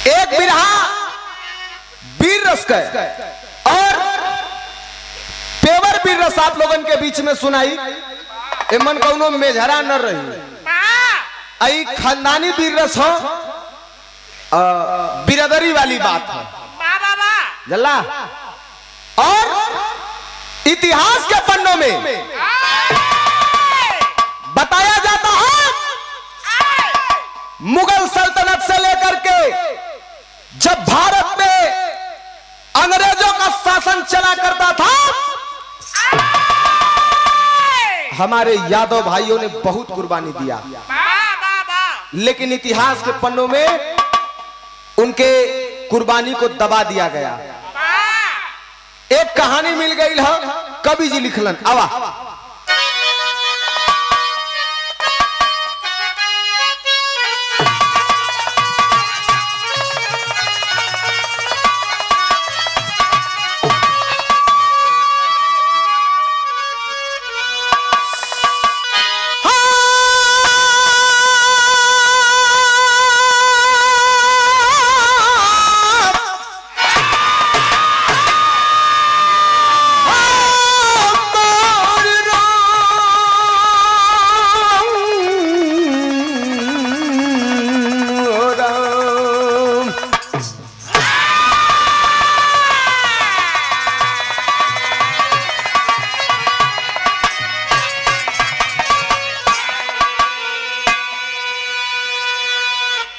एक बिरहा वीर रस का और पेवर वीर रस आप लोगन के बीच में सुनाई। एमन कौनो मेझरा न रही, आई खानदानी वीर रस हो, बिरादरी वाली बात है जल्ला। और इतिहास के पन्नों में बताया जाता है मुगल सल्तनत से लेकर के जब भारत में अंग्रेजों का शासन चला करता था, हमारे यादव भाइयों ने बहुत कुर्बानी दिया, लेकिन इतिहास के पन्नों में उनके कुर्बानी को दबा दिया गया। एक कहानी मिल गई है, कवि जी लिखलन आवा।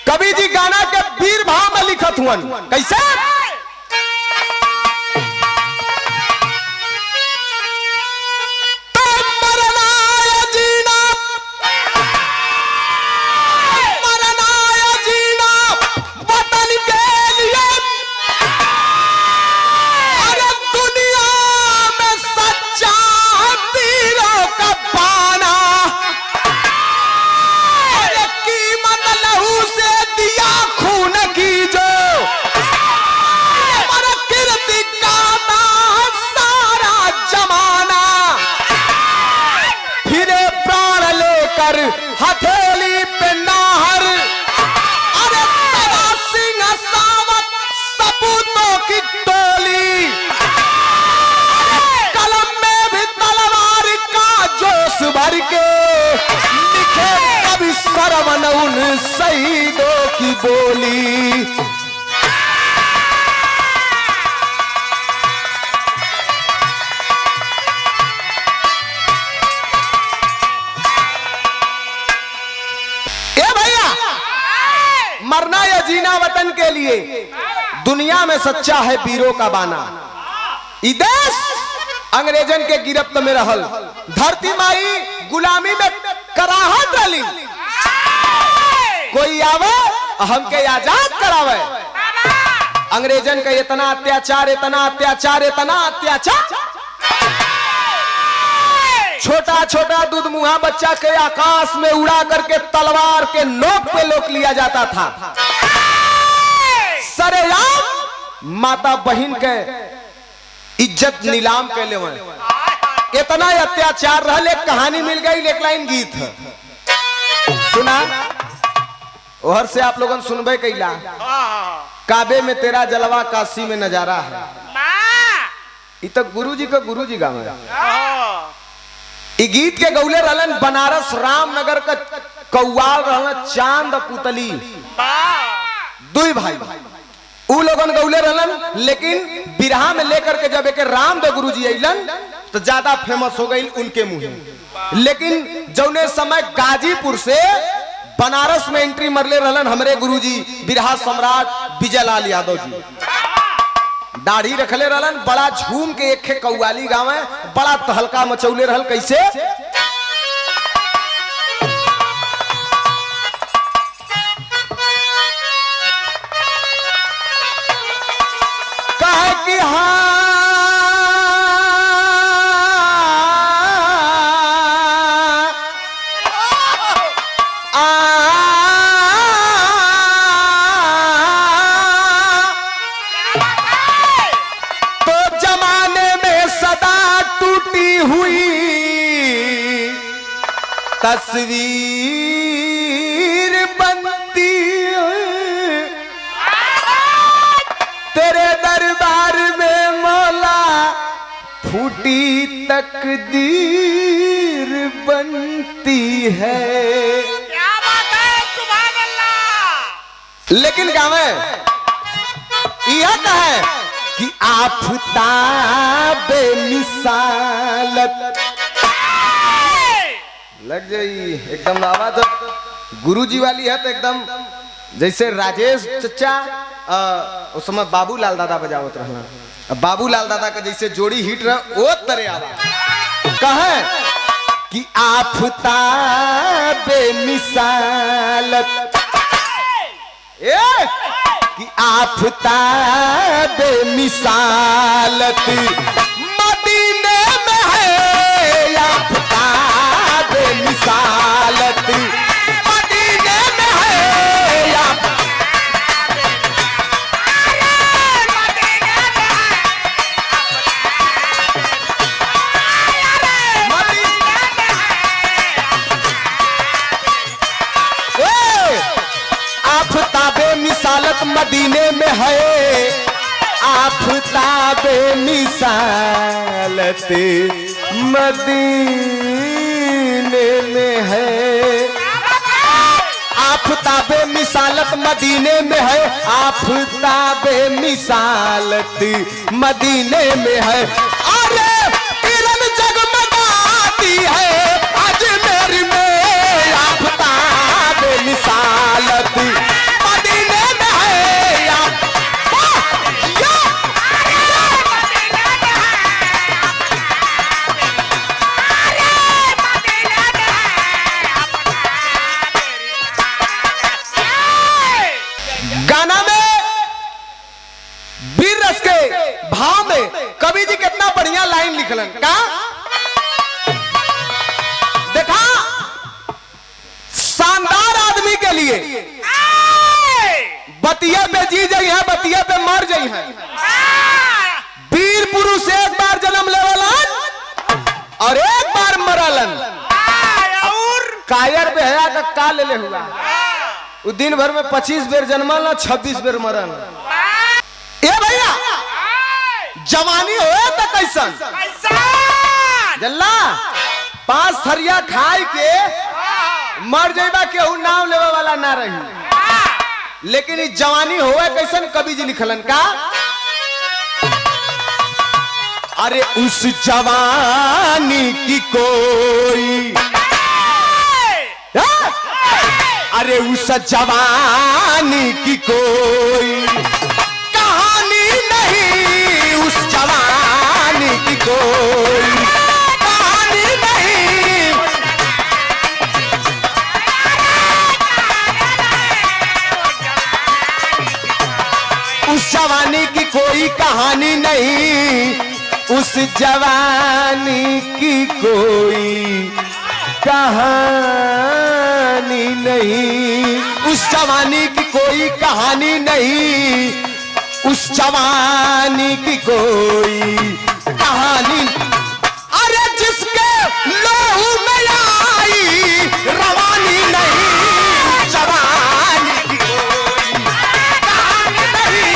कवि जी गाना के वीर भाव में लिखत हुआ कैसे? हथेली पे नाहर, अरे सदा सिंह सावत सपूतों की टोली, कलम में भी तलवार का जोश भर के लिखे कवि सरवन उन शहीदों की बोली। मरना या जीना वतन के लिए, दुनिया में सच्चा है वीरों का बाना। ई देश अंग्रेजन के गिरफ्त में रहल, धरती माई गुलामी में कराहत रही, कोई आवे हमके आजाद करावे। अंग्रेजन का इतना अत्याचार, इतना अत्याचार, इतना अत्याचार, छोटा छोटा दूध मुहा बच्चा के आकाश में उड़ा करके तलवार के नोक पे लोक लिया जाता था। सरेआम माता बहन के इज्जत नीलाम के ले, इतना अत्याचार रहा। एक कहानी मिल गई, एक लाइन गीत है सुना, ओहर से आप लोगन सुनबे कैला। काबे में तेरा जलवा, काशी में नजारा है। ये तो गुरुजी का गुरुजी गावे। ई गीत के गौले रहलन बनारस रामनगर का कौवाल रहलन चांद पुतली, दुई भाई उ लोगन गौले रहलन। लेकिन बिरहा में लेकर के जब एक रामदेव गुरुजी अइलन तो ज्यादा फेमस हो गई उनके मुंह। लेकिन जौने समय गाजीपुर से बनारस में एंट्री मरले रहलन हमरे गुरुजी बिरहा सम्राट विजयलाल यादव जी। दाढ़ी रखले रहलन, बड़ा झूम के एक कौवाली गावे, बड़ा तहलका मचौले रहल। कैसे? कहे कि तस्वीर बनती है उल्टी तकदीर बनती है। क्या बात है, सुभान अल्लाह। लेकिन गावे यह कहे कि आफताबे मिसालत लग जाई एकदम आवाज गुरुजी वाली है तो एकदम जैसे राजेश चचा उस समय बाबूलाल दादा बजावत रहा। बाबूलाल दादा का जैसे जोड़ी हिट रहा वो तरह आवाज कहे कि आफताबे मिसालत कि आफताबे मिसालत मदीने में है। आफताबे मिसालत मदीने में है। आफताबे मिसालत मदीने में है। आफताबे मिसालत मदीने में है। आफताबे मिसालत मदीने में है। आफताबे मिसालत मदीने में है। अरे किरण जगमगाती है अजमेर में। आफताबे मिसालत मदीने में है। गाना में वीर रस के भाव में कवि जी कितना बढ़िया लाइन लिखलन का देखा। शानदार आदमी के लिए बतिया पे जी जाई है, बतिया पे मर जाई है। वीर पुरुष एक बार जन्म लेवलन और एक बार मरलन। कायर बेहया का का ले हुआ वो दिन भर में 25 बेर जन्मल ना 26 बेर मरल। ए भैया जवानी हो तो कैसन जल्ला 5 थरिया खाए के मर जाइबा केहू नाम लेवे वाला ना रही। लेकिन इस जवानी होवे कैसन कवि जी लिखलन का। अरे उस जवानी की कोई अरे उस जवानी की कोई कहानी नहीं। उस जवानी की कोई कहानी नहीं। उस जवानी की कोई कहानी नहीं। उस जवानी की कोई कहानी नहीं। उस जवानी की कोई कहानी नहीं। उस जवानी की कोई कहानी। अरे जिसके लहू में आई रवानी नहीं। जवानी की कोई कहानी नहीं।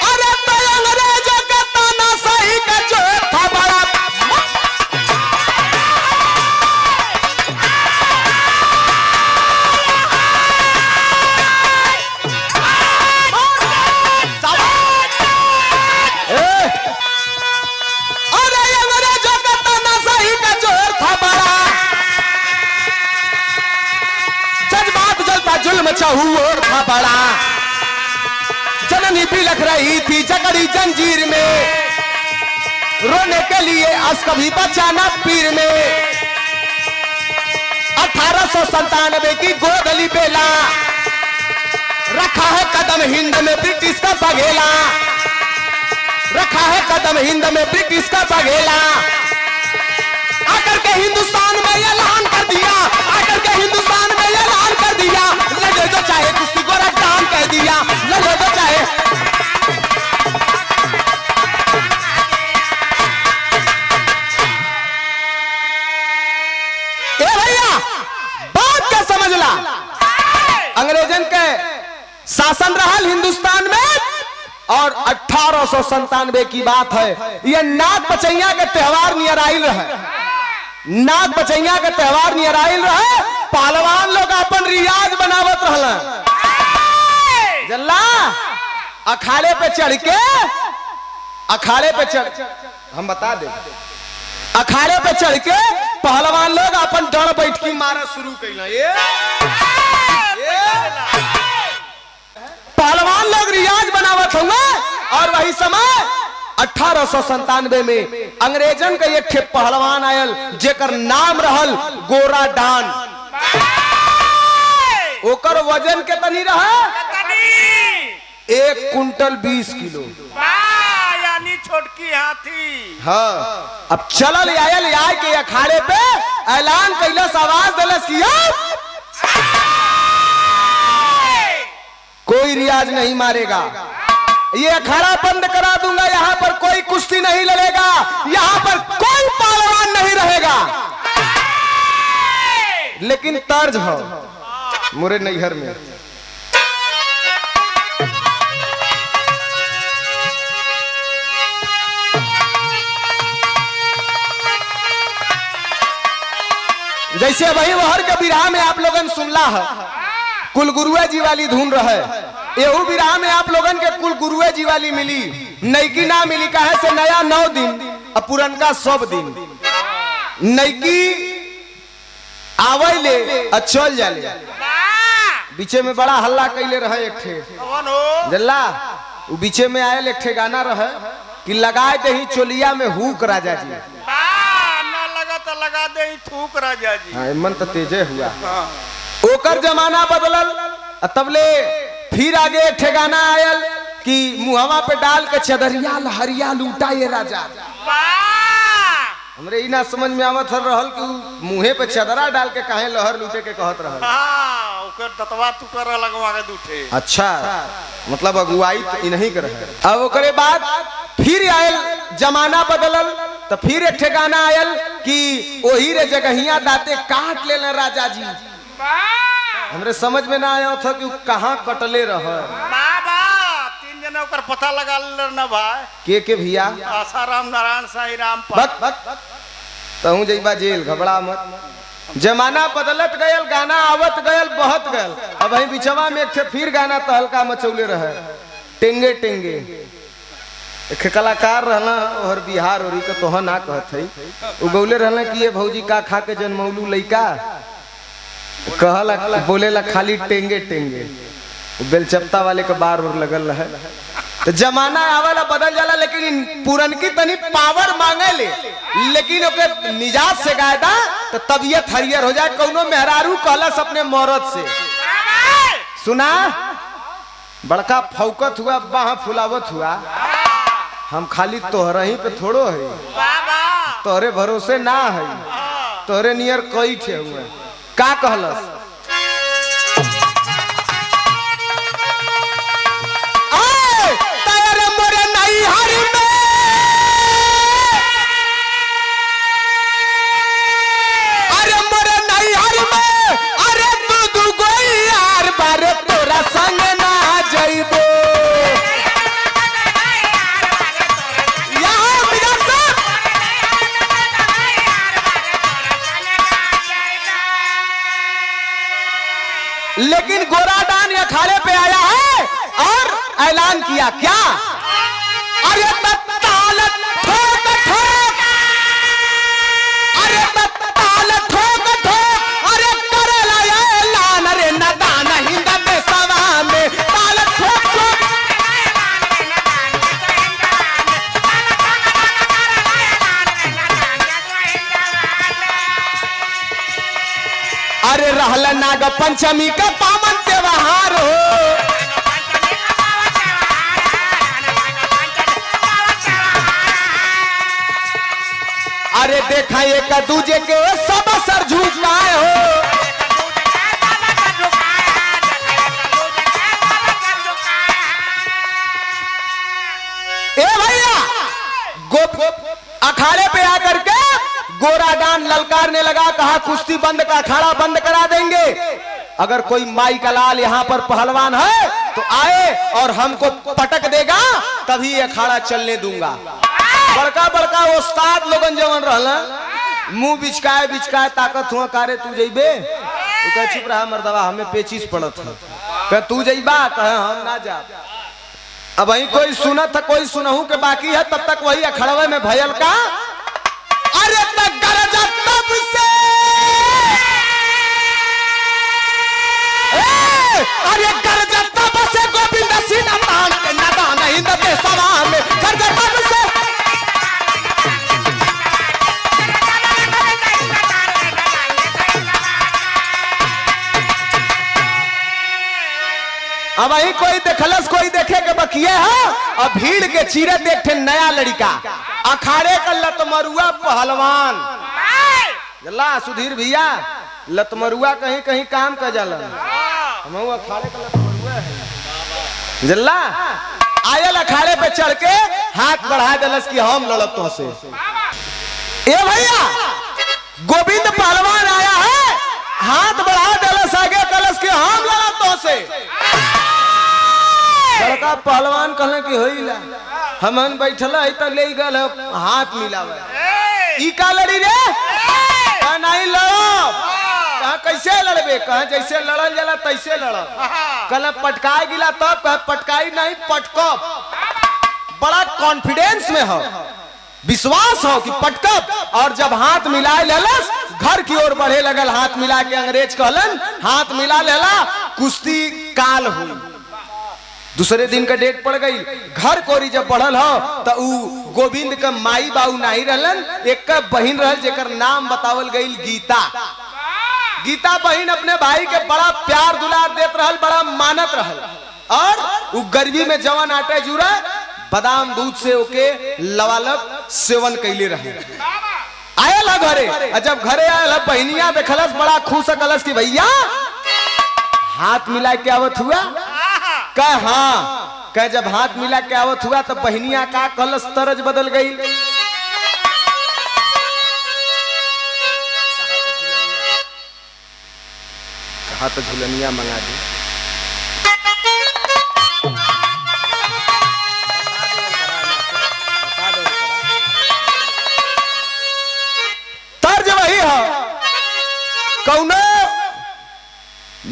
अरे तो अंग्रेजों का ताना सही का जो था बड़ा। अरे अंग्रेजों का ताना सही का जोर था बड़ा। जज्बात जलता जुल्म चहुओर था बड़ा। जननी भी लख रही थी जकड़ी जंजीर में। रोने के लिए अस कभी बचाना पीर में। 1897 की गोदली बेला रखा है कदम हिंद में ब्रिटिश का बघेला। रखा है कदम हिंद में ब्रिटिश का बघेला। आकर के हिंदुस्तान में ऐलान कर दिया। आकर के हिंदुस्तान में ऐलान कर दिया। लगे तो चाहे कुश्ती को रद्दान कह दिया। लगे तो चाहे ए भैया बात क्या समझ ला। शासन रहा हिंदुस्तान में और 1897 की बात है। यह नाग पचैया के त्योहार नियर आइल रहे। नाग पचैया के त्योहार नियर आइल रहे। पहलवान लोग अपन रियाज बनावत रहल। जल्ला अखाड़े पे चढ़ हम बता दे, अखाड़े पे चढ़ के पहलवान लोग अपन डर बैठकी मारा शुरू कैला। पहलवान लोग रियाज बनावत होंगे। और वही समय 1897 में अंग्रेजन का एक पहलवान आयल जेकर नाम रहल गोरा डान। ओकर वजन के तनी रहा 1 कुंटल 20 किलो, यानी छोटकी हाथी। हाँ, अब चलल आयल आय के अखाड़े पे ऐलान कैलस, आवाज दिलस कि कोई रियाज नहीं मारेगा, ये अखाड़ा बंद करा दूंगा, यहाँ पर कोई कुश्ती नहीं लड़ेगा, यहाँ पर कोई पहलवान नहीं रहेगा। लेकिन तर्ज हो मोरे नैहर में जैसे वही वहर के बिरहा में आप लोगन सुनला है कुलगुरुआ जी वाली धुन रहे। एहू बिरहा में आप लोगन के कुलगुरुआ जी वाली मिली, नईकी ना मिली। काहे से नया 9 दिन और पुरनका 100 दिन। नईकी आवैले और चल जाले। बीचे में बड़ा हल्ला कैले रहे एक ठे जल्ला। वो बीचे में आयल एक ठे गाना रहे कि लगाए दे ही चोलिया में हुक राजा जी। तो लगा दे थूक राजा जी। हाँ, मन तो तेजे हुआ। ओकर जमाना बदलल। तबले फिर आगे एक ठेगाना आयल कि मुहवा पे डाल के चदरिया लहरिया लूटा ये राजा। हमरे ई ना समझ में आवत रहल कि मुहे पे चदरा डाल के काहे लहर लूटे के कहत रहल। हाँ, ओकर दतवा तू कर लगवा के दूठे। अच्छा, मतलब अगुवाई तो इन्हीं के रहे। अब ओकरे बाद फिर आयल जमाना बदलल तो फिर एक ठेगाना आयल कि ओही रे जगहिया दाते काट ले राजा जी। हमरे समझ में ना आया था कि कहाँ कटले रह। 3 जने ओकर पता लगा ले ना भाई। के भैया? आसाराम नारायण साईं राम तहु जइबा जेल, घबरा मत। जमाना बदलत गयल, गाना आवत गयल, बहत गयल। अब वही बिचवा में एक ठे फिर गाना तहलका मचौले रहे, टेंगे टेंगे। एक कलाकार रहना और बिहार और का तोह ना कहत है। उ गौले रहना कि ये भौजी का खा के जन्मौलू लइका, कहला बोलेला खाली टेंगे टेंगे। बेलचप्ता वाले के बार और लगल रहे। तो जमाना आवाला बदल जाला, लेकिन पुरनकी तनी पावर मांगे ले, लेकिन ओके निजात से गायदा तो तबियत हरियर हो जाए। कौनो मेहरारू कहलस अपने मौरत से, सुना बड़का फौकत हुआ, बाह फुलावत हुआ, हम खाली तोहरा ही पे थोड़ो है, तोहरे भरोसे ना है, तोहरे नियर कई ठे हुए। का कहलस? लेकिन गोरा डान अखाड़े पे आया है और ऐलान किया क्या? अरे ताल ठोक ठोक, अरे ताल ठोक ठोक, अरे करला ऐलान रे नदान हिंद देशवा में ताल ठोक ठोक। अरे रहल नाग पंचमी का पावन त्योहार हो, अरे देखा एक दूजे के सब सर झुकाए हो। ए भैया अखाड़े पे आकर के गोरा डान ललकारने लगा, कहा कुश्ती बंद का अखाड़ा बंद करा देंगे। अगर कोई माई का लाल यहाँ पर पहलवान है तो आए और हमको पटक देगा तभी अखाड़ा चलने दूंगा। बड़का बड़का उस्ताद लोगन जवन रहला मुंह बिचकाए बिचकाए ताकत हुआ कारे तू जइबे तू कह चुप रहा मर्दवा हमें पेचिस पड़त है कह तू जइबा कह हम ना जा। अब वही कोई सुनत है कोई सुनहू के बाकी है तब तक वही अखड़वे में भयल का अरे तक गरजा तब से अरे गरजा तब से गोविंद सिंह नाम के नादान हिंद के सभा में गरजा तब से अब वही कोई देखलस कोई देखे के बकिए है और भीड़ के चीरे देखे नया लड़का अखाड़े का लतमरुआ पहलवान जल्ला सुधीर भैया लतमरुआ कहीं कहीं काम कर जाला हम अखाड़े का लतमरुआ है जल्ला आयल अखाड़े पे चढ़ के हाथ बढ़ा दलस कि हम लड़ब तो से ए भैया गोविंद पहलवान आया है हाथ बढ़ा दलस आगे कलस कि हम लड़ब तो से बड़का पहलवान कहले कि होइला हमन बैठल है त ले गल हाथ मिलावे ई का लड़ी रे का नहीं लड़ब कहा कैसे लड़बे कहा जैसे लड़ल जाला तैसे लड़ब कहले पटकाई गिला तब कहा पटकाई नहीं पटकब बड़ा कॉन्फिडेंस में हो विश्वास हो कि पटकब और जब हाथ मिला लेलस घर की ओर बढ़े लगल हाथ मिला के अंग्रेज कहलन हाथ मिला लेला कुश्ती काल हुई। दूसरे दिन का डेट पड़ गई घर कोरी जब बढ़ल हो तो ऊ गोविंद का माई बाऊ नहीं रहलन एक का बहन रहल जेकर नाम बतावल गई गीता। गीता बहन अपने भाई के बड़ा प्यार दुलार देत रहल बड़ा मानत रहल और ऊ गर्मी में जवान आटे जुरा बादाम दूध से ओके लवालब सेवन कैले रहे। आयल घरे जब घरे आयल बहनिया देखलस बड़ा खुश कलस कि भैया हाथ मिला के आवत हुआ कह हाँ कह जब हाथ मिला के आवत हुआ तो बहनिया का कलस तरज बदल गई। कहा तो झुलनिया मंगा दी तर्ज वही है कौनो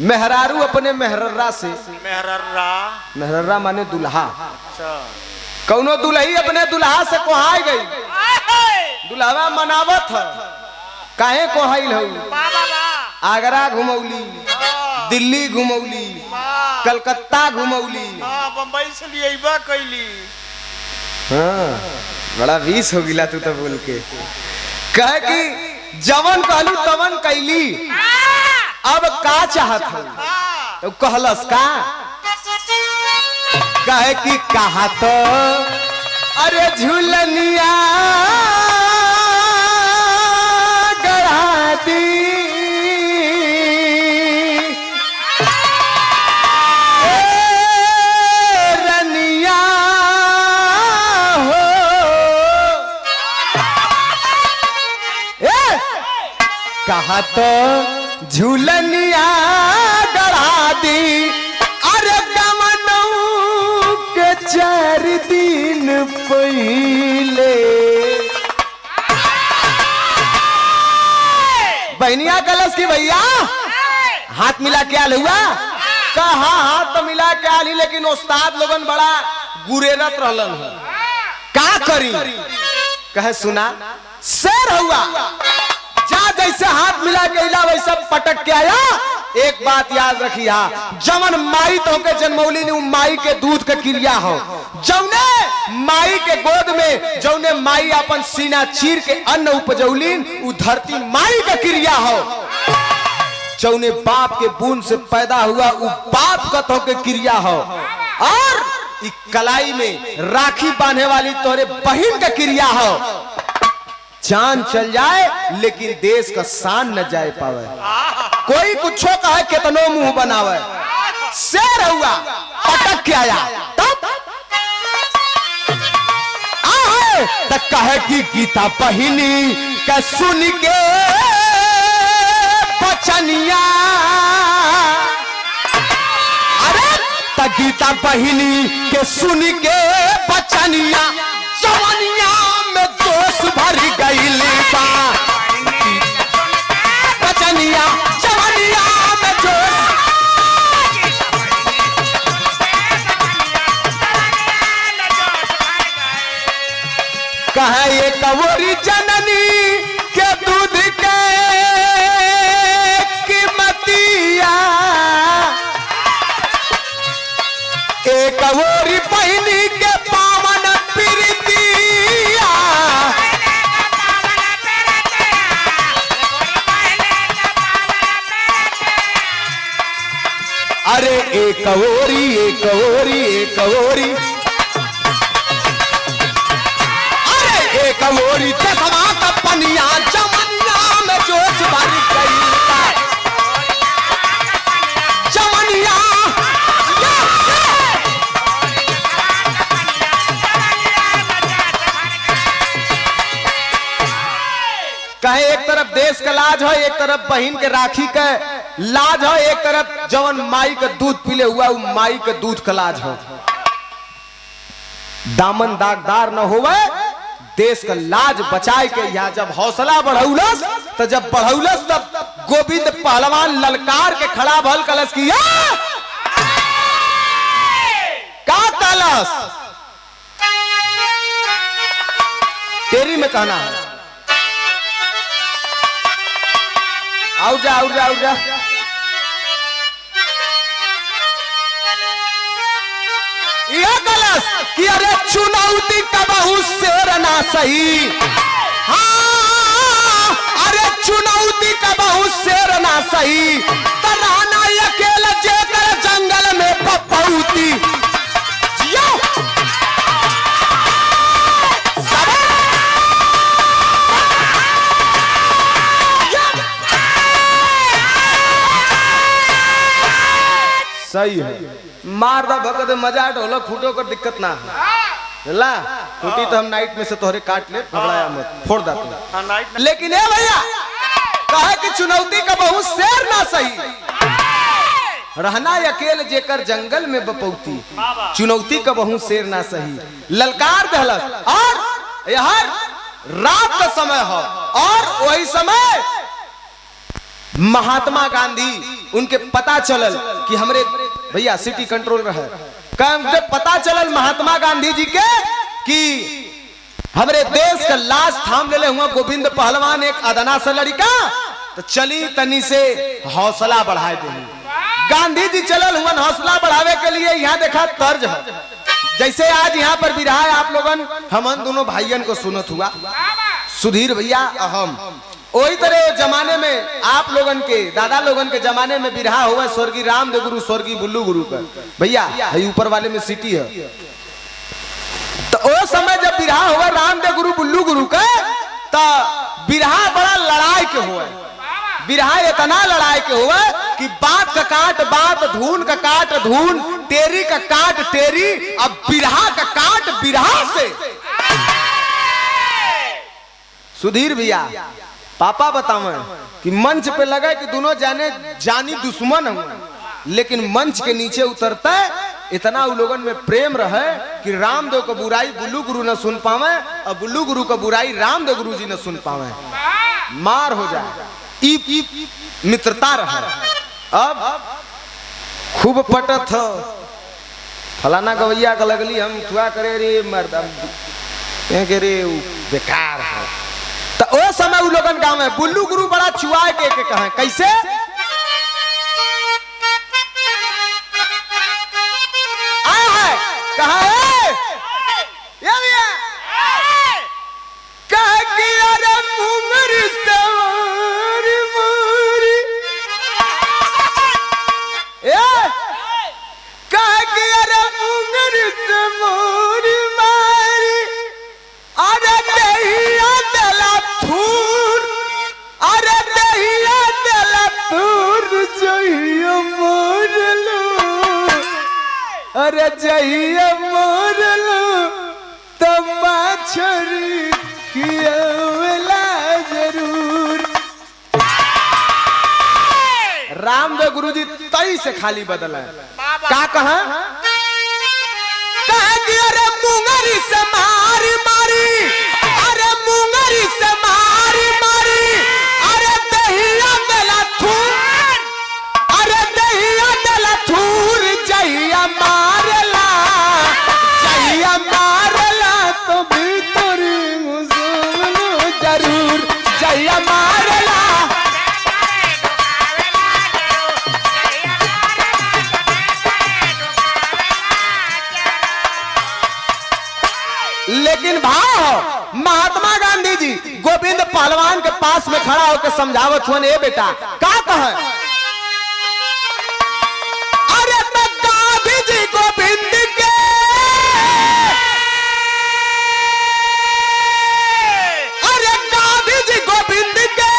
मेहरारू अपने मेहरर्रा से मेहरर्रा माने दुल्हा कौनो दुल्ही अपने दुल्हा से कोहाई गई दुल्हवा मनावत है काहे कोहाइल हो आगरा घुमौली दिल्ली घुमौली कलकत्ता घुमौली बम्बई से लिया कैली हाँ बड़ा बीस हो गिला तू तो बोल के कहे कि जवन कहलू तवन कैली अब का चाहत है तो कहलस का कहे कि कहा तो अरे झुलनिया गढ़ा दी रनिया हो कहा तो झूलनिया गढ़ा दी अरे गमनऊ के 4 दिन पहले बहनिया कलश की भैया हाथ मिला के आल हुआ कहा हाथ तो मिला के आली लेकिन उस्ताद लोगन बड़ा गुरेरत रहलन का करी कहे सुना शेर हुआ जा जैसे हाथ मिला के इला वैसा पटक के आया। एक बात याद रखिया जवन माई तो के जन्मौली ने माई के दूध के क्रिया हो जौने माई के गोद में जौने माई अपन सीना चीर के अन्न उपजौलीन उ धरती माई का क्रिया हो जौने बाप के बूंद से पैदा हुआ उ बाप का तो के क्रिया हो और कलाई में राखी बांधने वाली तोरे बहन का क्रिया हो जान चल जाए लेकिन देश का शान न जाए पावे कोई कुछो कहे कितनो मुंह बनावे शेर हुआ पटक के आया तब तक कहे कि गीता बहिनी का सुन के बचनिया अरे तक गीता बहिनी के सुन के बचनिया जवनिया में जोश भर गईल बा बचनिया जवनिया में जोश कहे ये कवरी जननी के दूध के कीमतिया एक कवरी बहिनी के पावन प्रीतिया अरे एक कवरी एक कवरी एक कवरी कवोरी चश्मा का पनिया जमनिया में जोश भर गई जमनिया कहे एक तरफ देश का लाज है एक तरफ बहन के राखी का लाज है एक तरफ जवन माई का दूध पीले हुआ वो माई का दूध का लाज है दामन दागदार न होवे देश का लाज बचाए के यहाँ जब हौसला बढ़ौलस तो जब बढ़ौलस तब गोविंद पहलवान ललकार के खड़ा भल कलश किया का कलश तेरी में कहना है आओ जा आओ जा आओ जा यह कलश कि अरे चुनौती का बहुत शेर ना सही हाँ अरे चुनौती का बहुत शेर ना सही तराना अकेला जेकर जंगल में पपौती सही है मार दा भगत मजा ढोलक फूटो कर दिक्कत ना है ला फूटी तो हम नाइट में से तोहरे काट ले घबराया मत फोड़ दा तू लेकिन ए भैया कहे कि चुनौती का बहुत शेर ना सही रहना अकेले जेकर जंगल में बपौती चुनौती का बहुत शेर ना सही ललकार दहलक और यार रात का समय हो और वही समय महात्मा गांधी उनके पता चलल कि हमरे भैया सिटी कंट्रोल रहे उनके पता चलल महात्मा गांधी जी के कि हमरे देश का लाश थाम ले हुआ गोविंद पहलवान एक अदना से लड़का तो चली तनी से हौसला बढ़ाए दे गांधी जी चलल हुआ हौसला बढ़ावे के लिए यहाँ देखा तर्ज है जैसे आज यहाँ पर बिरहा आप लोगन हम दोनों भाइयन को सुनत हुआ सुधीर भैया अहम वही तरह जमाने में आप लोगन के दादा लोगन के जमाने में बिरहा हुआ स्वर्गीय रामदेव गुरु स्वर्गीय बुल्लू गुरु का भैया ऊपर वाले में सिटी है तो वो समय जब बिरहा हुआ रामदेव गुरु बुल्लू गुरु का तो बिरहा बड़ा लड़ाई के हुआ बिरहा इतना लड़ाई के हुआ कि बात का काट बात धून का काट धून टेरी का काट टेरी अब बिरहा का काट बिरहा से सुधीर भैया पापा बतावे कि मंच पे लगा कि दोनों जाने जानी दुश्मन हुए लेकिन मंच के नीचे उतरता है इतना उन लोगन में प्रेम रहे कि रामदेव का बुराई बुल्लू गुरु न सुन पावे और बुल्लू गुरु का बुराई रामदेव गुरु जी न सुन पावे मार हो जाए मित्रता रहे अब खूब पटत हो फलाना गवैया का लगली हम छुआ करे रे मर्द रे बेकार है तो ओ समय उ लोगन गांव में बुल्लू गुरु बड़ा चुआ के कहे कैसे आया है कहा कह कि अरे मुंगरी सवारी मोरी कह कि अरे मुंगरी सवारी मारी अरे दहिया दला थूर अरे दहिया दला थूर जहिया मोर लो अरे जहिया मोर लो तब माछरी खियावला जरूर रामदेव गुरुजी तई से खाली बदला का कहा कि अरे मुंगरी से मारी मारी, अरे मुंगरी से मारी मारी, अरे दहिया देला थूर, अरे दहिया देला थूर, जहिया मारला, जहिया मारला तो भीतरी मुसलनो जरूर, जहिया मारला। लेकिन भाव महात्मा गांधी जी गोविंद पहलवान के पास में खड़ा होकर समझावत हुए, ए बेटा का कहे, अरे तो गांधी जी गोविंद के, अरे गांधी जी गोविंद के,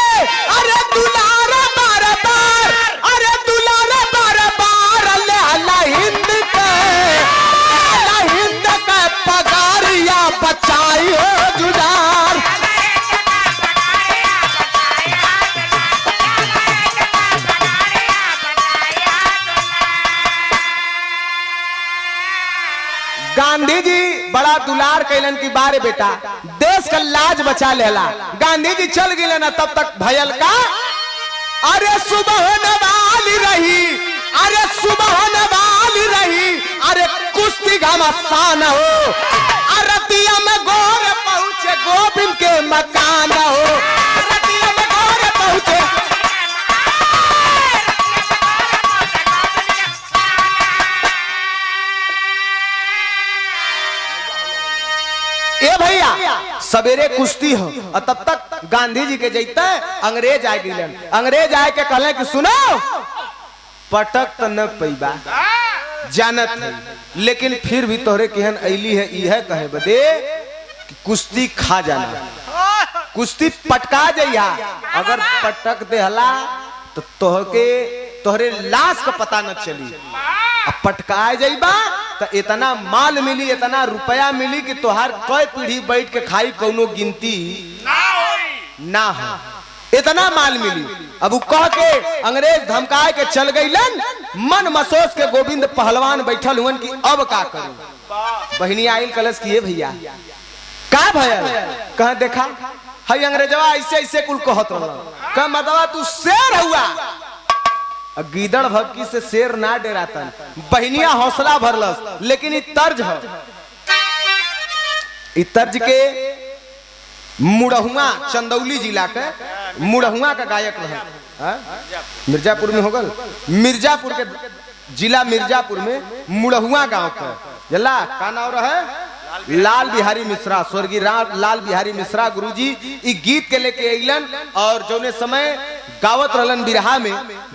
अरे दुलारा बार बार, अरे दुलारा बार बार, अल्लाह हिंद के, अल्लाह हिंद के पगारिया बचाई हो जुदार। गांधी जी बड़ा दुलार कैलन की बारे बेटा देश का लाज बचा लेला। गांधी जी चल गए ना तब तक भयल का, अरे सुबह नवाली रही, अरे सुबह नवाली रही, अरे कुश्ती घमासान हो, रतिया में गोर पहुंचे गोविंद के मकान हो, रतिया में गोर पहुंचे। ए भैया सवेरे कुश्ती हो और तब तक गांधी जी के जैते अंग्रेज आ गए। अंग्रेज आए के कहले कि सुनो पटक तो न पैबा जानत है, लेकिन फिर भी तोहरे केहन ऐली है यह कहे बदे कि कुश्ती खा जाना, कुश्ती पटका जइहा, अगर पटक देहला तो तोहरे लाश का पता न चली, अब पटकाए जाइबा तो इतना माल मिली, इतना रुपया मिली कि तोहार कई पीढ़ी बैठ के खाई कौनो गिनती ना हो, इतना माल मिली। अब वो कह के अंग्रेज धमकाए के चल गईलन। मन मसोस के गोविंद पहलवान बैठल हुन कि अब का करूं। बहनी आइल कलश किए भैया का भयल, कह देखा हई अंग्रेजवा ऐसे ऐसे कुल कहत रहा, कह मतवा तू शेर हुआ। गीदड़ भक्की से शेर ना डरातन, बहनिया हौसला भरलस, लेकिन ई तर्ज है, ई तर्ज के मुड़हुआ चंदौली जिला के मुड़हुआ का गायक रहे, मिर्जापुर में होगल, मिर्जापुर के जिला मिर्जापुर में मुड़हुआ गांव का जला का नाम रहे लाल बिहारी मिश्रा, स्वर्गीय लाल बिहारी मिश्रा गुरुजी ई गीत के लेके अइलन और जौने समय गावत रहलन बिरहा में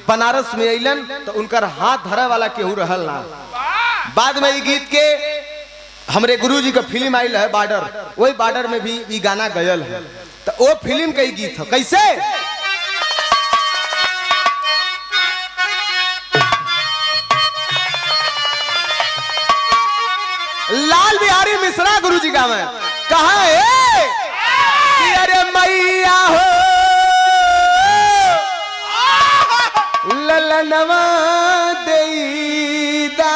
बनारस में अइलन तो उनकर हाथ धरे वाला केहू रहल ना। बाद में ई गीत के हमरे गुरुजी का फिल्म आइल है बॉर्डर, वही बॉर्डर में भी ई गाना गयल है, तो वो फिल्म का गीत है कैसे, लाल बिहारी मिश्रा गुरुजी का में कहा है कि अरे मैया हो ललनवा देईदा,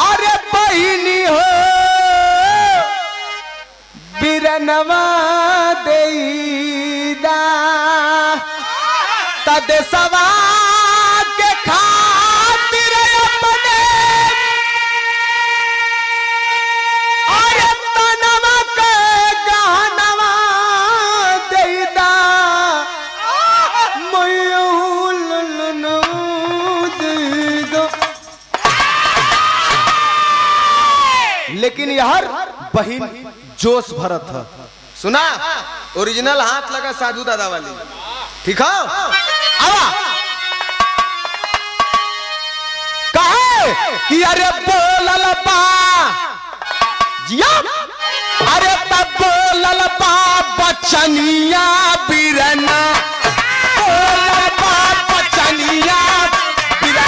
अरे बहिनी हो बिरनवा देईदा, तदेसवा के खातिर अपने अरे तनवा के गहनवा देईदा, लेकिन यार बहिन जोश भरत है, सुना ओरिजिनल हाथ लगा साधु दादा वाली, ठीक है आवा कहे कि अरे बोलल बा जिया, अरे तब बोलल बा बचनिया बिरना, बोलल बा बचनिया बिरना,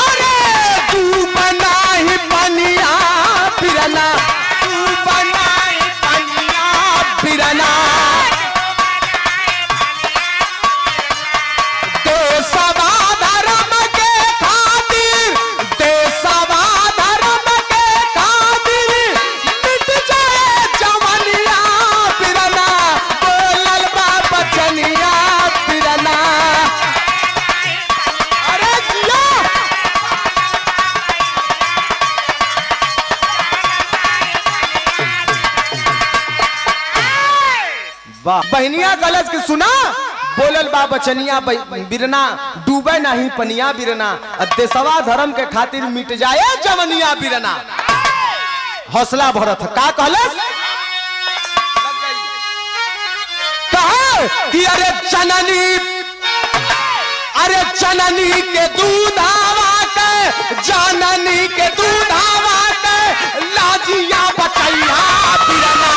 अरे तू बनाई बनिया बिरना, तू बनाई बनिया बिरना, देशवा धर्म के खा वाह बहनिया गलत की सुना बोलल बा बचनिया बिरना डूबे नहीं पनिया बिरना देशवा धर्म के खातिर मिट जाए जवनिया बिरना। हौसला भरत का कहलस कहा कि अरे चननी के दूधावा के जाननी के दूधावा के लाजिया बचैया बिरना।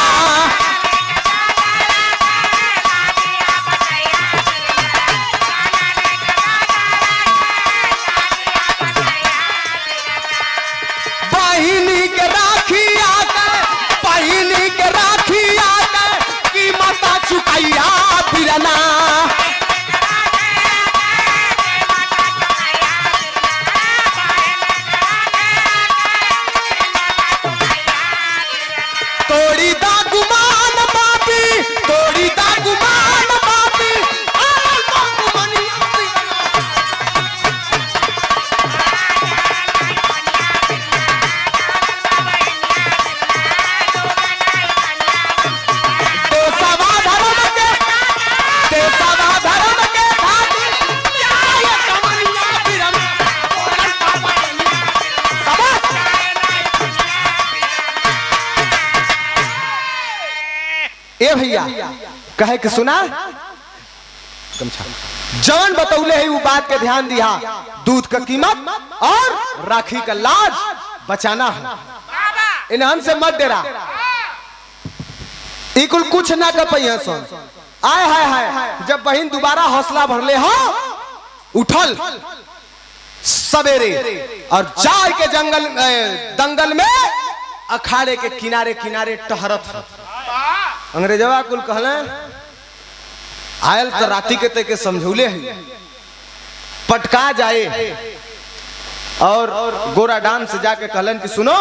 बहिनी के राखी आके बहिनी के राखी आके कीमत चुकैया बिरना। तोड़ी दा गुमान बापी तोड़ी दा गुमान बापी ए भैया कहे कि सुना जवन बतौले है वो बात के ध्यान दिया दूध का कीमत और राखी का लाज बचाना है इन्हन से मत डेरा इकुल कुछ ना कर पहिया सुन आय हाय हाय जब बहन दोबारा हौसला भरले हो उठल सवेरे और जाए के जंगल दंगल में अखाड़े के किनारे किनारे टहरत है। अंग्रेजवा कुल कहले आयल तो राती के ते के समझौले है पटका जाए और गोरा डांस से जाके कहलन कि सुनो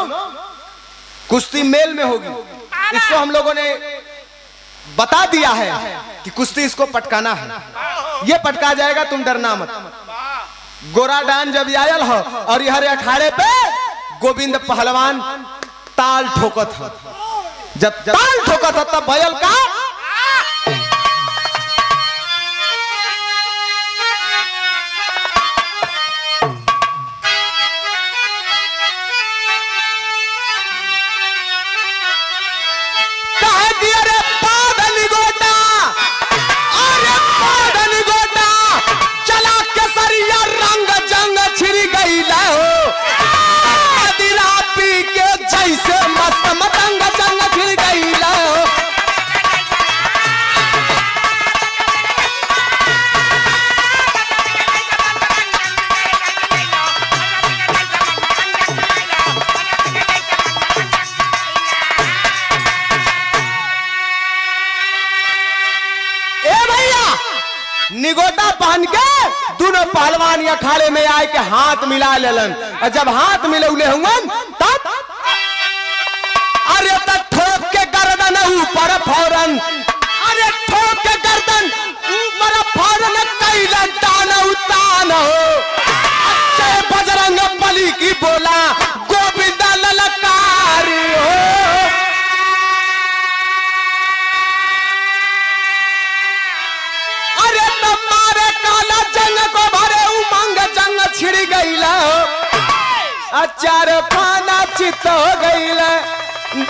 कुश्ती मेल में होगी इसको हम लोगों ने बता दिया है कि कुश्ती इसको पटकाना है ये पटका जाएगा तुम डरना मत। गोरा डांस जब आयल हो और यह अखाड़े पे गोविंद पहलवान ताल ठोकत है जब ताल ठोका था तब भयल का कहे कि अरे पादन गोटा चला केसरिया रंग जंग छिड़ी गई हो दिला पी के जैसे मस्त मतंग जंग छिड़ गई हो। निगोटा पहन के दोनों पहलवान अखाड़े में आए के हाथ मिला लेलन और जब हाथ मिलौले हुए तब अरे तक ठोक के गर्दन ऊपर फौरन अरे ठोक के गर्दन ऊपर फौरन कैला दान उतान हो अच्छे बजरंग बली की बोला गोविंद ललकारी हो। अरे तुम्हारे काला जंग को भरे उमंग जंग छिड़ गई अचार खाना चित हो गई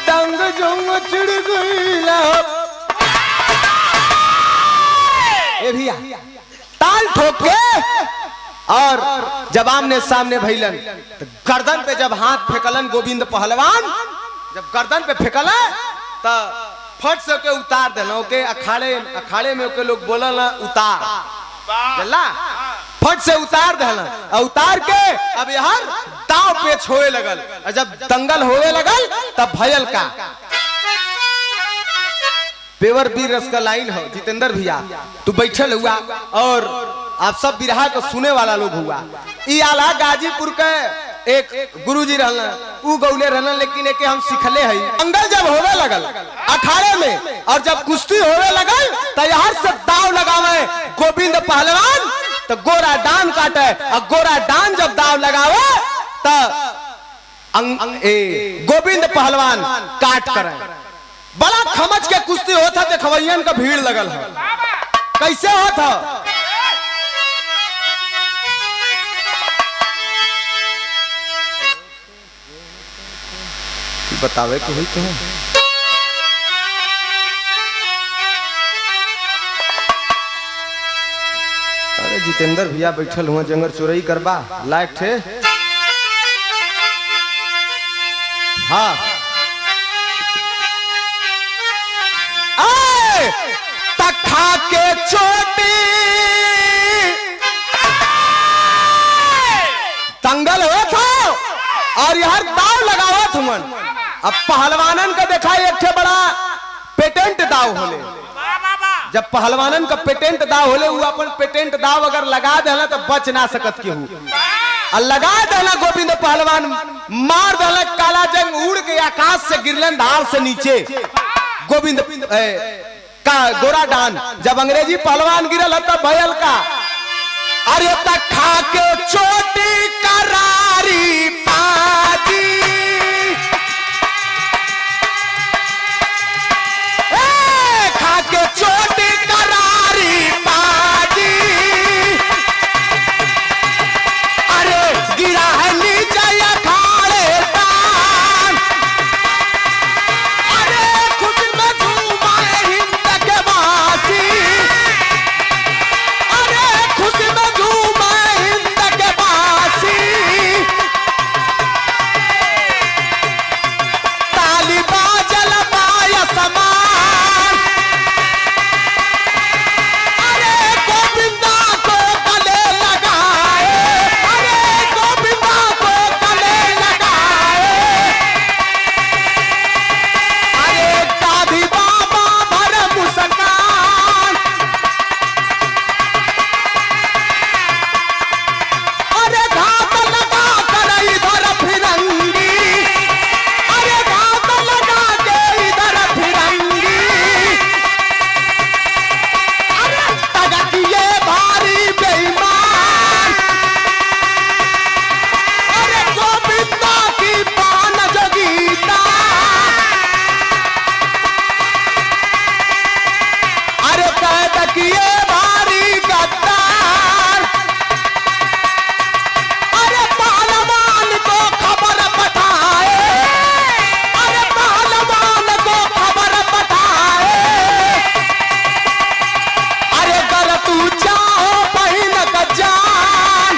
दंग जंग छिड़ गई। भैया ताल ठोक के और जब आमने सामने भैलन तो गर्दन पे जब हाथ फेंकलन गोविंद पहलवान जब गर्दन पे फेंकल तो फट से के उतार देना के अखाड़े में के लोग बोलल उतार चला फट से उतार देना और उतार के अब यार दाव पेच होए लगल और जब दंगल होए लगल तब भयल का पेवर बीर रस का लाइन हो जितेंद्र भैया तू बैठल हुआ और आप सब बिरहा को सुने वाला लोग हुआ ई आला गाजीपुर के एक गुरुजी रहना ऊ गौले रहना लेकिन एक हम सिखले है दंगल जब होवे लगल अखाड़े में और जब कुश्ती होवे लगल तो यहाँ से दाव लगावे गोविंद पहलवान तो गोरा डान काटे और गोरा डान जब दाव लगावे तो गोविंद पहलवान काट करे बड़ा खमच के कुश्ती होता थे, खवैयन का भीड़ लगल है। कैसे होता? बतावे कि तो अरे जितेंद्र भैया बैठल हुआ जंगल चोरई करबा लायक थे। हाँ तखा के चोटी दंगल हो था और यार दाव लगावा तुमन। अब पहलवानन का देखा एक बड़ा पेटेंट दाव होले। जब पहलवानन का पेटेंट दाव होले वो अपन पेटेंट दाव अगर लगा देना तो बच ना सकत केहू। और लगा देना गोविंद पहलवान मार देना, काला जंग उड़ के आकाश से गिरलन धार से नीचे। गोविंद का गोरा डान जब अंग्रेजी पहलवान गिरल तब भयल का अरे तक खा के चोटी करारी पाजी खा के चोटी करारी पाजी अरे गिरा है नीचे अखाड़े दान अरे खुद में झूमाए हिंद के वासी अरे खुद में झूमाए हिंद के वासी ताली बाजल बाय समान अरे गोविंदा को गले लगाए अरे गोविंदा को गले लगाए अरे दादी बाबा भर मुस्कान अरे घात लगा कर इधर फिरंगी अरे घात लगा के इधर फिरंगी अरे तगकिए भारी बेईमान अरे गोविंदा की पान जोगीता अरे तगकिए भारी गद्दार अरे पहलवान को खबर पठाए अरे पहलवान को खबर पठाए अरे कर तू चाहो बहिन का जान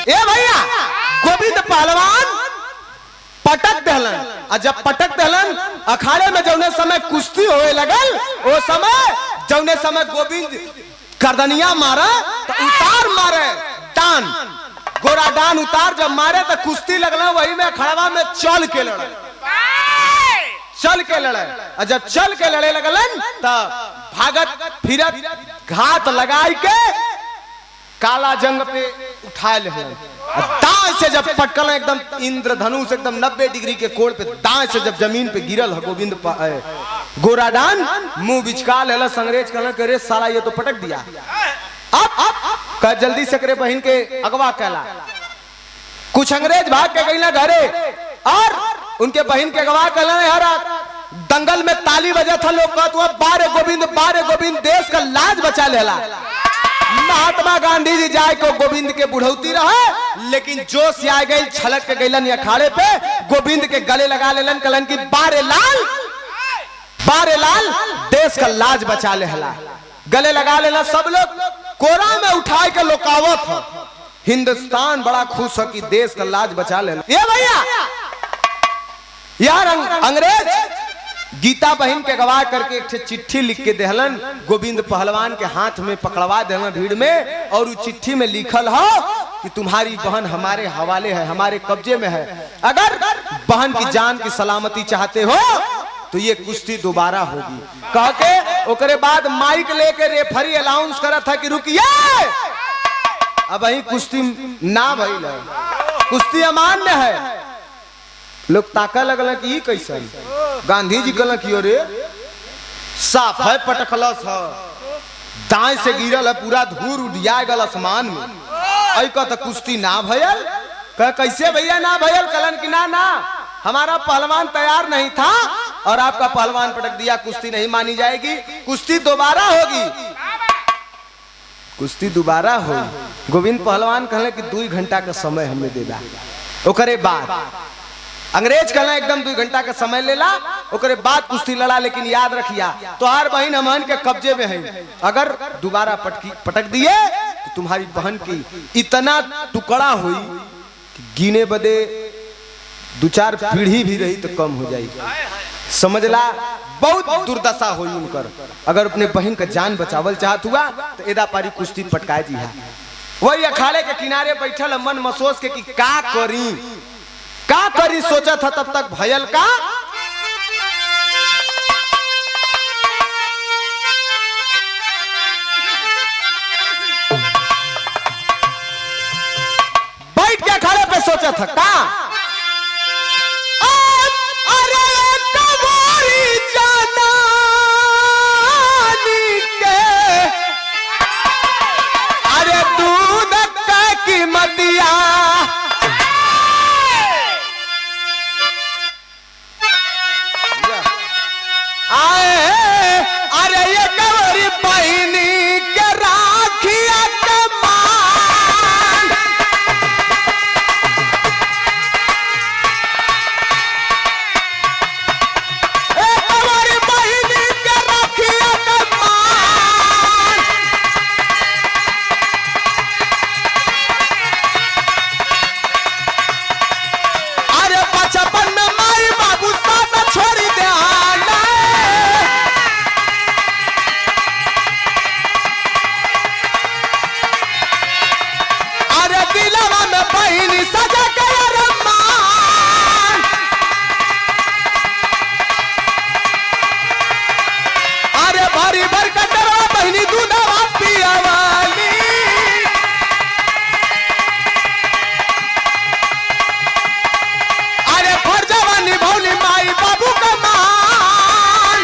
ए भैया गोविंद पहलवान पटक दहलन और जब पटक दहलन अखाड़े में जौने समय कुश्ती होए लगल वो समय जौने समय गोविंद गर्दनिया मारा तो उतार मारे डान गोरा डान उतार जब मारे तो कुश्ती लगना वही में अखाड़ा में चल के लड़े और जब चल के लड़े लगलन तब भागत फिरत घात लगाई के काला जंग पे उठा ले दाएं से जब पटकल एकदम इंद्रधनुष एकदम 90 डिग्री के कोण पे दाएं से जब जमीन पे गिरल है गोविंद गोरा डान मुंह बिचका लेला अंग्रेज कहला करे साला ये तो पटक दिया अब कह जल्दी से करे बहन के अगवा कहला। कुछ अंग्रेज भाग के गईला घरे और उनके बहन के अगवा कहला यार दंगल में ताली बजा था लोग कहत बारे गोविंद देश का लाज बचा लेला। महात्मा गांधी जी जाए को गोविंद के बुढ़ौती रहे लेकिन जोश आ गई छलक के गईलन अखाड़े पे गोविंद के गले लगा लेलन कलन की बारे लाल देश का लाज बचा लेला। गले लगा लेना सब लोग कोरा में उठाए के लोकावत हो। हिंदुस्तान बड़ा खुश हो कि देश का लाज बचा लेना। ये भैया यार अंग्रेज गीता बहन के गवाह करके एक चिट्ठी लिख के देहलन गोविंद पहलवान के हाथ में पकड़वा देना भीड़ में और उस चिट्ठी में लिखल हो कि तुम्हारी बहन हमारे हवाले है, हमारे कब्जे में है। अगर बहन की जान की सलामती चाहते हो तो ये कुश्ती दोबारा होगी। कह के ओकरे बाद माइक लेके रेफरी अनाउंस करा था कि रुकिए अब वही कुश्ती ना भइल है, कुश्ती अमान्य है। लोग ताका लगल कि कैसे गांधी जी कहल कि अरे साफ है पटकलस है दाएं से गिरल है पूरा धूर उड़िया गल आसमान में। ऐ तो कुश्ती ना भयल कैसे भैया ना भैया कलन की ना ना हमारा पहलवान तैयार नहीं था और आपका पहलवान पटक दिया, कुश्ती नहीं मानी जाएगी, कुश्ती दोबारा होगी, कुश्ती दोबारा होगी। गोविंद पहलवान कहले कि 2 घंटा का समय हमें दे दा। ओकरे बाद अंग्रेज कहले एकदम 2 घंटा का समय लेला, ओकरे बाद कुश्ती लड़ा। लेकिन याद रखिया तोहार बहन हमन के कब्जे में है, अगर दोबारा पटक दिए तो तुम्हारी बहन की इतना टुकड़ा हुई कि गिने बदे 2-4 पीढ़ी भी रही तो कम हो जाएगी। समझला, बहुत दुर्दशा हुई उनकर। अगर अपने बहन का जान बचावल चाहत हुआ तो एदा पारी कुश्ती पटकाए जी। वही अखाड़े के किनारे बैठल मन मसोस के कि का करी सोचा था, तब तक भयल का बैठ के अखाड़े पे सोचा था का मदिया आए, अरे ये कवरी बहनी के राखिया कमान, कवरी बहनी के राखिया कमान। बचपन में माई बाबू साथ छोड़ी दे आना, अरे दिलवा में बहनी सजा के रमान, अरे भरी भर कटरा बहनी दूधवा पिया वाली, भौली माई बाबू का मान,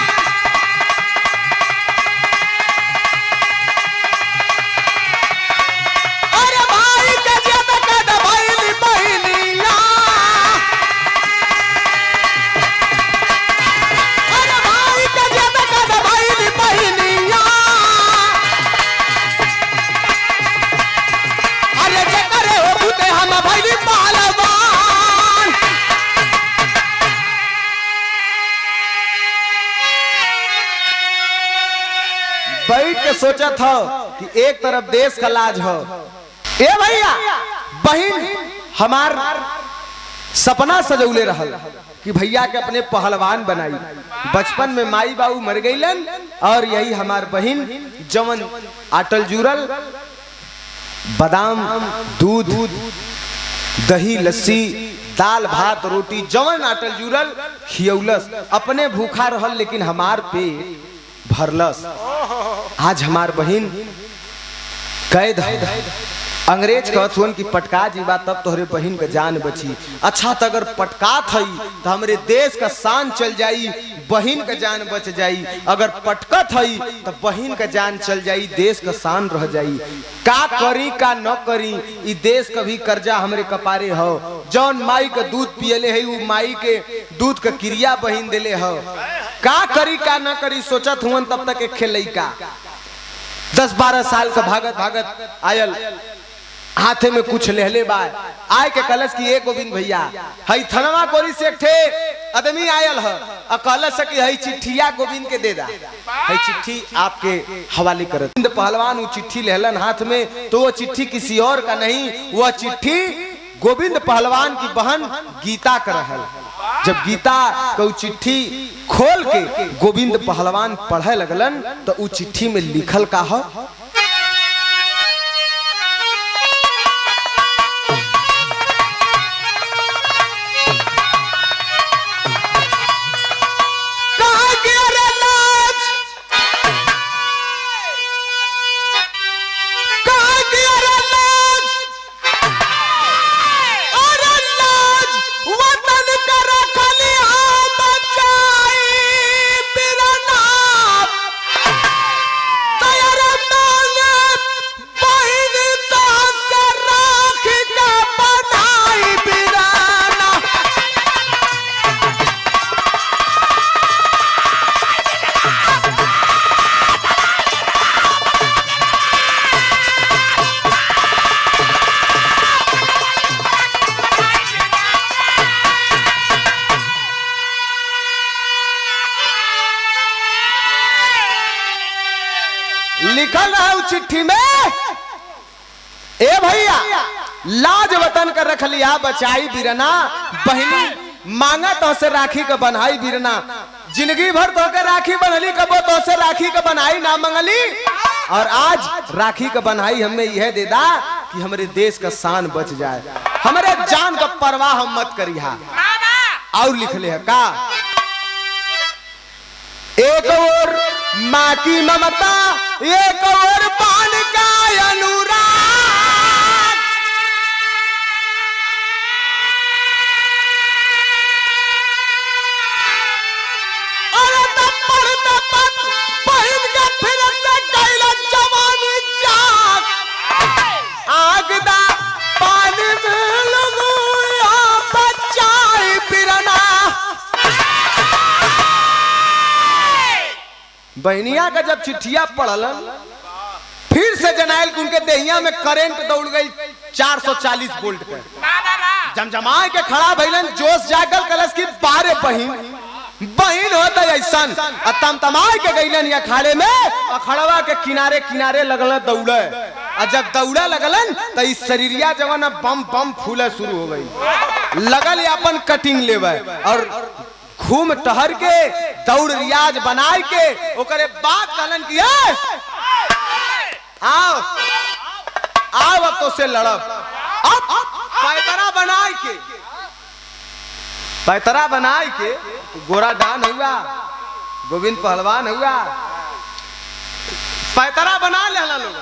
अरे भाई के जेब का दबाइली बहनिया, अरे भाई के जेब का दबाइली बहनिया, अरे जे करे हो भूते हम भैली पहलवान। बैठ के सोचा था कि एक तरफ देश का लाज हो, ए भैया बहन हमार सपना सजौले रहल कि भैया के अपने पहलवान बनाई। बचपन में माई बाबू मर गईलन और यही हमार बहन जवन आटल जुरल बादाम दूध दही लस्सी दाल भात रोटी जवन आटल जुरल खियौलस, अपने भूखा रहल लेकिन हमार पेट भरलस। आज हमार बहन कैद है, अंग्रेज कहत हुन कि पटका जीवा तब तोहरे बहन के जान बची। अच्छा तो अगर पटकात है तो हमरे देश का शान चल जाई, बहन का जान बच जाई। अगर पटकत है तो बहन का जान चल जाई, देश का शान रह जाई। का करी का न करी, ई देश का भी कर्जा हमरे कपारे हो। जौन माई का दूध पियले है वो माई के दूध का क्रिया बहन दिले हो। का करी का न करी सोचत हुन तब तक एक खेलई का 10-12 साल का भागत भागत आयल, हाथे में कुछ लेहले बा, आय के कलश की एक गोविंद भैया हई थनवा कोरी से ठे आदमी आयल है, कलश की हई चिट्ठिया गोविंद के दे दा, हई चिट्ठी आपके हवाले करत। गोविंद पहलवान वो चिट्ठी लेहलन हाथ में, तो वो चिट्ठी किसी और का नहीं, वह चिट्ठी गोविंद पहलवान की बहन गीता का रहल। जब गीता को चिट्ठी खोल के गोविंद पहलवान पढ़े लगलन तो उस चिट्ठी में लिखल का है, लिखल रहा उस चिट्ठी में, ए भैया लाज वतन कर रख लिया बचाई बिरना, बहनी मांगा तो से राखी का बनाई बिरना, जिंदगी भर तो के राखी बनली कबो तो से राखी का बनाई ना मंगली, और आज राखी का बनाई हमें यह दे दा कि हमारे देश का शान बच जाए, हमारे जान का परवाह हम मत करिहा। और लिख ले है का, एक और माँ की ममता, एक और बाण का अनुराग, अरे तपर तपत बहन का फिर से कैला जवानी जाग, आगदा पानी में लगूया बचाई बिरना। बहनिया का जब चिट्ठिया पढ़लन फिर से जनाइल उनके देहिया में करंट दौड़ गई 440 वोल्ट के, जमजमाए के खड़ा भइलन, जोश जागल कलश की बारे बहिन होता ऐसन, तमतमाए के गइलन या खाड़े में, अखड़वा के किनारे किनारे लगल दौड़े, और जब दौड़ा लगलन तो इस शरीरिया जवान बम बम फूले शुरू हो गई, लगल अपन कटिंग लेवे और घूम टहर के दौड़ रियाज बनाए के ओकरे बात कहलन कि आओ आओ अब तो से लड़ब, अब पैतरा बनाए के गोरा डान हुआ, गोविंद पहलवान हुआ, पैतरा बना लेला लोग।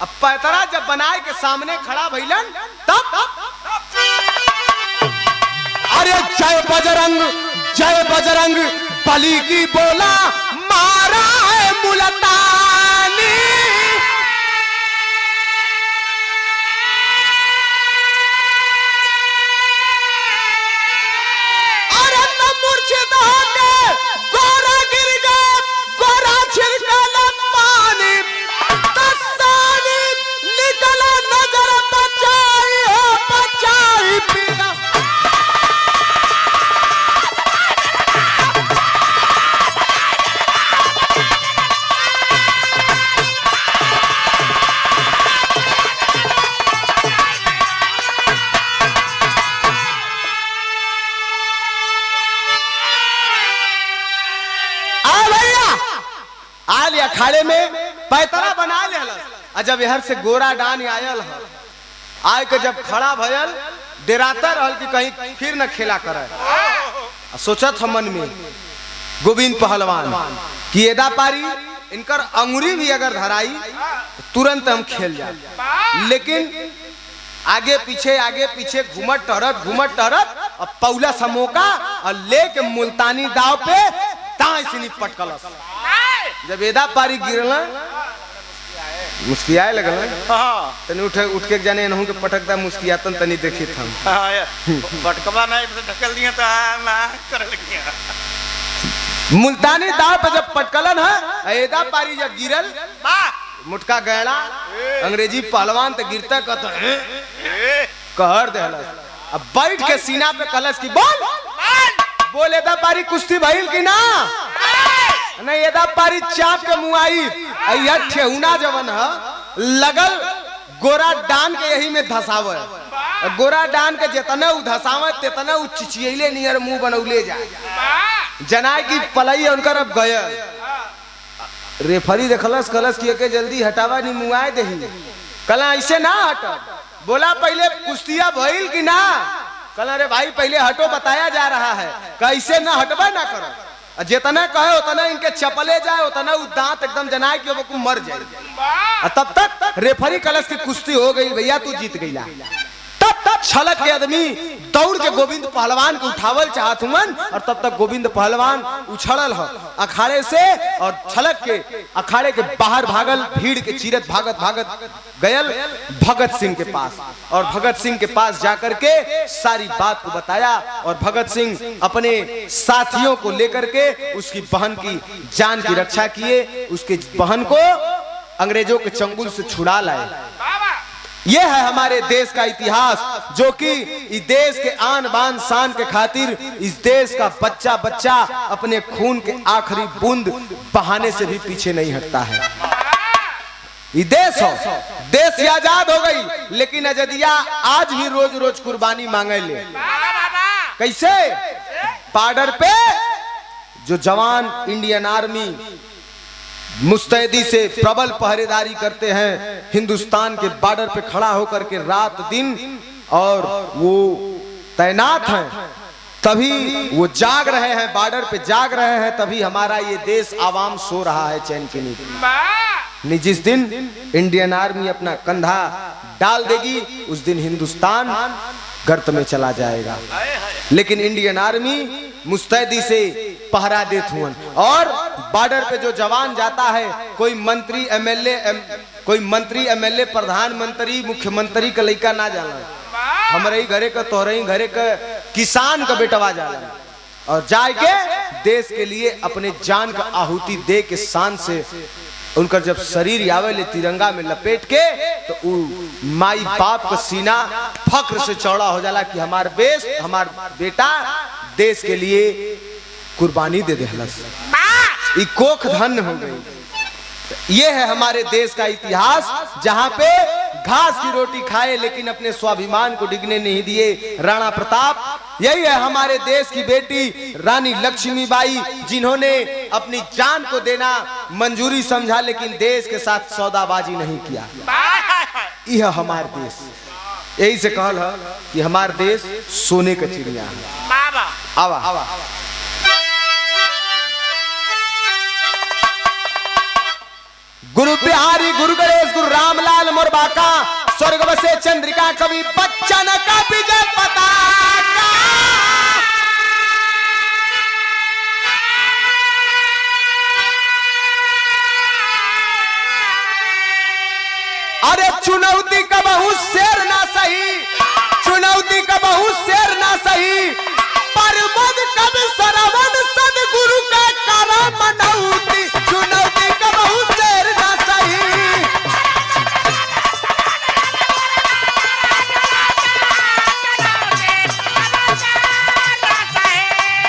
अब पैतरा जब बनाए के सामने खड़ा भइलन तब अरे जय बजरंग बली की बोला, मारा है मुल्तानी, अरे तब मूर्छित होके गोरा गिर गया, गोरा छिड़का पानी, तस्तानी निकला नजर बचाई हो बचाई पीना। आल अखाड़े में पैतरा बना ले, जब यहर से गोरा डान आयल है, आय के जब खड़ा भयल डराता रहल कि कहीं फिर न खेला करे, सोचत हम मन में गोविंद पहलवान कि एदा पारी इनकर अंगुरी भी अगर धराई तुरंत हम खेल जाए, लेकिन आगे पीछे घूमत टहरत और पौला समोका और लेके मुल्तानी दाव पे दाएं से पटकलस। जब एदा पारी गिरला मुस्कियाए लगल, तनी उठ के जाने नहु के पटकता मुस्कियातन तनी देखी हम पटकवा नहीं ढकल दिया तो ना कर लगिया। मुल्तानी दाव पे जब पटकलन है, एदा पारी जब गिरल मुटका गहरा अंग्रेजी पहलवान तो गिरता कहर देहलस, अब बैठ के सीना पे कलश की बोल एदा पारी कुश्ती भइल की ना, नहीं एदा पारी चाप के मुआई, यह ठेहुना जवन है लगल गोरा डान के यही में धसावे, गोरा डान के जितना उ धसावे तेतना उ चिचियले नियर मुंह बनौले जाए, जनाय की पलई उनकर अब गया। रेफरी देखलस कलस किए के जल्दी हटावा नहीं मुआए दही, कला ऐसे ना हट, बोला पहले कुश्तिया भइल की ना, कला रे भाई पहले हटो बताया जा रहा है, कैसे ना हटवा ना करो, जितना कहे उतना इनके चपले जाए, उतना उ दांत एकदम जनाए कि वो मर जाए। तब तक रेफरी कलश की कुश्ती हो गई, भैया तू जीत गईला। तब छलक के आदमी दौड़ के गोविंद पहलवान को उठावल चाहत हुन, और तब तक गोविंद पहलवान उछड़ल है अखाड़े से और छलक के अखाड़े के बाहर भागल, भीड़ के चीरत भागत गयल भगत सिंह के पास, और भगत सिंह के पास जाकर के सारी बात को बताया, और भगत सिंह अपने साथियों को लेकर के उसकी बहन की जान की रक्षा किए, उसके बहन को अंग्रेजों के चंगुल से छुड़ा लाए। यह है हमारे देश का इतिहास, जो कि इस देश के आन बान शान के खातिर इस देश का बच्चा बच्चा अपने खून के आखिरी बूंद बहाने से भी पीछे नहीं हटता है। ये देश हो, देश ही आजाद हो गई, लेकिन अजदिया आज भी रोज रोज कुर्बानी मांगे ले। कैसे? बॉर्डर पे जो जवान इंडियन आर्मी मुस्तैदी से प्रबल पहरेदारी करते हैं, हिंदुस्तान के बॉर्डर पे खड़ा होकर के रात दिन, और वो तैनात हैं, तभी वो जाग रहे हैं, बॉर्डर पे जाग रहे हैं, तभी हमारा ये देश आवाम सो रहा है चैन की नींद। जिस दिन इंडियन आर्मी अपना कंधा डाल देगी, उस दिन हिंदुस्तान गर्त में चला जाएगा। लेकिन इंडियन आर्मी मुस्तैदी से पहरा देत हुए, और बॉर्डर पे जो जवान जाता है, कोई मंत्री एमएलए प्रधानमंत्री मुख्यमंत्री का लड़का ना जाला, हमारे ही घरे का, तोहरे ही घरे का किसान का बेटवा जाला, और जाके देश के लिए अपने जान का आहुति दे के शान से उनका जब शरीर आवे ले तिरंगा में लपेट के, तो माई बाप का सीना फक्र से चौड़ा हो जाला कि हमार देश, हमार बेटा देश के लिए कुर्बानी दे देहलस, ये कोख धन्य हो गई। ये है हमारे देश का इतिहास, जहां पे घास की रोटी खाए लेकिन अपने स्वाभिमान को डिगने नहीं दिए राणा प्रताप। यही है हमारे देश की बेटी रानी लक्ष्मीबाई, जिन्होंने अपनी जान को देना मंजूरी समझा, लेकिन देश के साथ सौदाबाजी नहीं किया। यह हमारा देश, यही से कहल है कि हमारा देश सोने का चिड़िया है। आवा आवा गुरु बिहारी, गुरु गणेश, गुरु रामलाल मोरबा का स्वर्ग बसे चंद्रिका, कवि बच्चन का विजय पताका। अरे चुनौती का बहुत शेर ना सही, चुनौती का बहुत शेर ना सही, पर मद कब